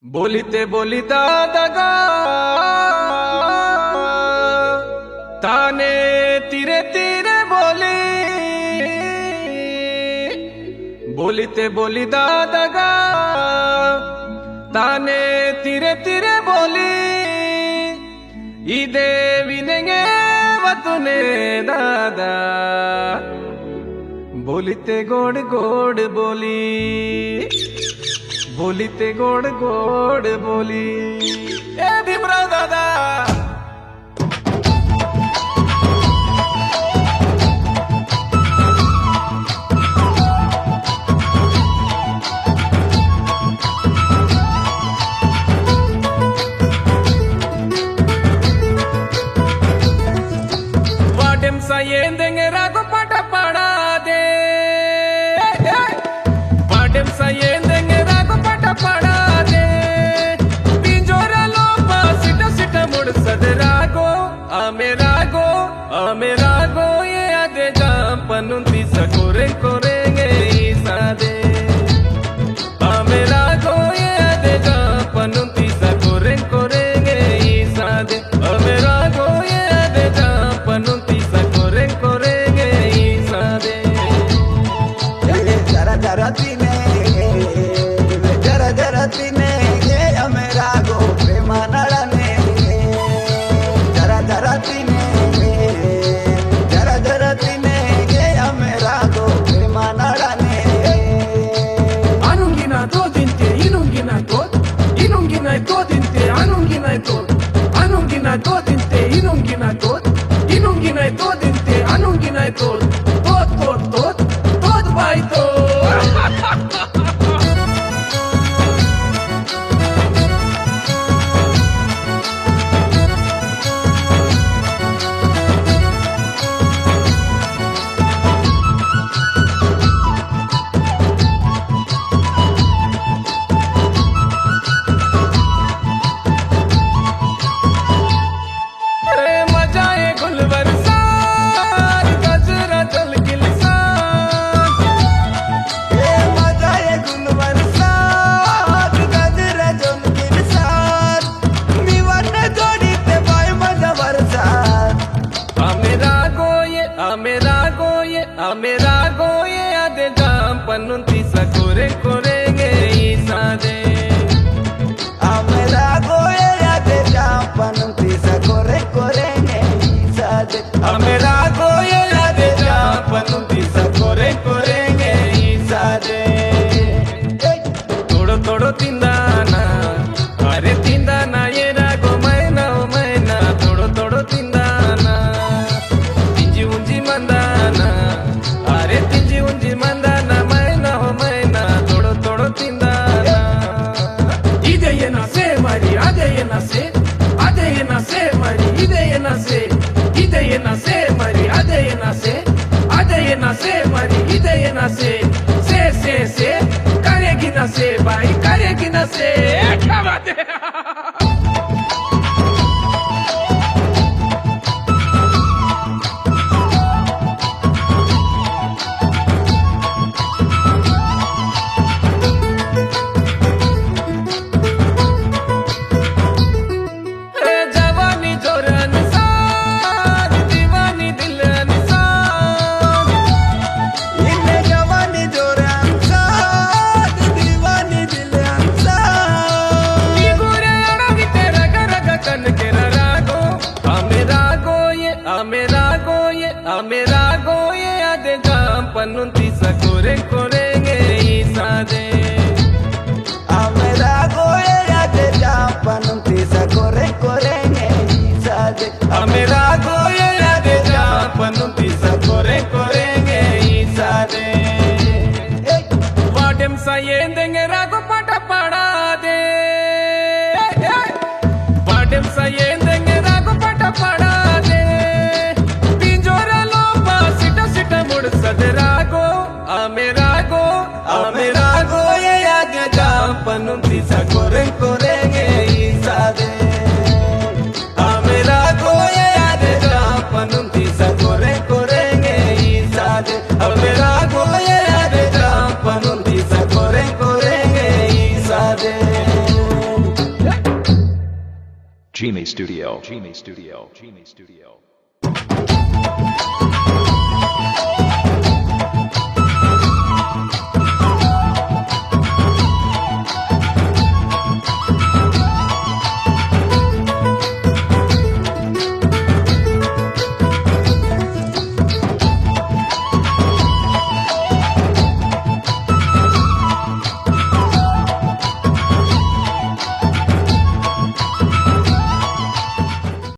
बोलिते बोलिता दगा ताने तीरे तीरे बोली बोलिते बोलिदा दगा ताने तीरे तीरे बोली इदे विनेंगे वतुने दादा बोलिते गोड़ गोड़ बोली बोलिते गोड़ गोड़ बोली ए भीमराव दादा वाडेम सा येंदेंगे रागो पाटा पाड़ा दे वाडेम सा येंदेंगे रागो पाटा पाड़ा दे पिंजोरा लोपा सिटा सिटा मुड़ सदरागो आमेरागो ये आदे जाम पनुंती सकोरे कोरेंगे सादे आमेरागो ये आदे जाम पनुंती सकोरे कोरेंगे सादे आमेरागो ये आदे जाम पनुंती सकोरे कोरेंगे सादे जरा जरा तीने ये अमेरागो प्रेमा नड़ने जरा तीने ये अमेरागो प्रेमा नड़ने Anungina todinte inungina todinte anungina todinte inungina todinte anungina tod by Amerago ye ade jam panunti sakore korenge isade अमेरागो ये ade jam panunti sakore korenge isade Amerago ye ade jam panunti sakore korenge isade Todo todo tindana are tindana ye rago maina todo todo tindana tinji unji mandana are tinji unji mandana maina todo todo tindana ideyena se mari adeyena se mari ideyena se mari adeyena se mari ideyena se karegi na se bhai karegi na se kya baat hai Amerago ye ade jam panunti sakore korenge isade अमेरागो ये ade jam panunti sakore korenge isade Amerago ye ade jam panunti sakore korenge isade Vadem sa yendenge rago pata pada de Vadem sa yendenge rago pata pada de Pinjora lopa sita sita mud saderago Amerago ye ade jam panunti sakore korenge isade Amerago ye ade jam panunti sakore korenge isade Amerago ye ade jam panunti sakore korenge isade Gmail Studio. Gmail Studio. Gmail Studio.